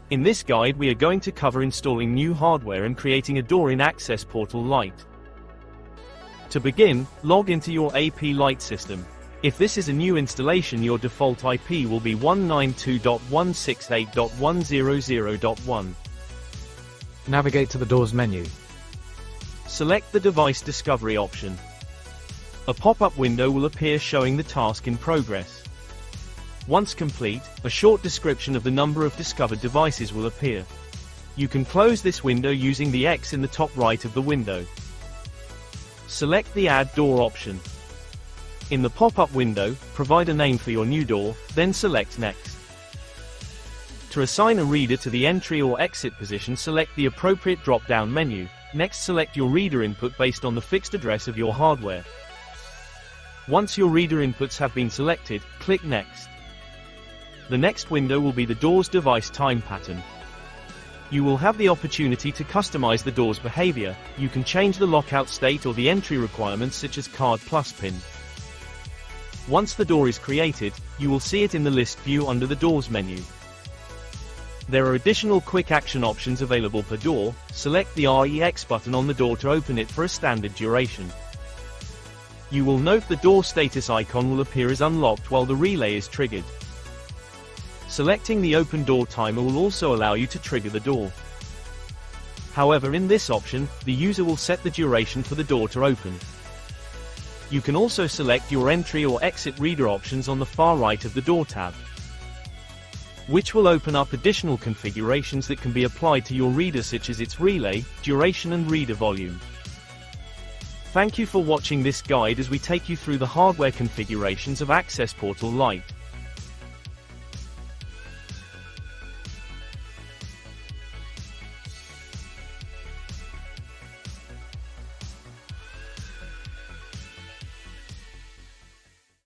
In this guide we are going to cover installing new hardware and creating a door in Access Portal Lite. To begin, log into your AP Lite system. If this is a new installation, your default IP will be 192.168.100.1. Navigate to the Doors menu. Select the Device Discovery option. A pop-up window will appear showing the task in progress. Once complete, a short description of the number of discovered devices will appear. You can close this window using the X in the top right of the window. Select the Add Door option. In the pop-up window, provide a name for your new door, then select Next. To assign a reader to the entry or exit position, select the appropriate drop-down menu. Next, select your reader input based on the fixed address of your hardware. Once your reader inputs have been selected, click Next. The next window will be the door's device time pattern. You will have the opportunity to customize the door's behavior. You can change the lockout state or the entry requirements such as card plus pin. Once the door is created, you will see it in the list view under the Doors menu. There are additional quick action options available per door. Select the REX button on the door to open it for a standard duration. You will note the door status icon will appear as unlocked while the relay is triggered. Selecting the Open Door timer will also allow you to trigger the door. However, in this option, the user will set the duration for the door to open. You can also select your entry or exit reader options on the far right of the Door tab, which will open up additional configurations that can be applied to your reader, such as its relay, duration and reader volume. Thank you for watching this guide as we take you through the hardware configurations of Access Portal Lite.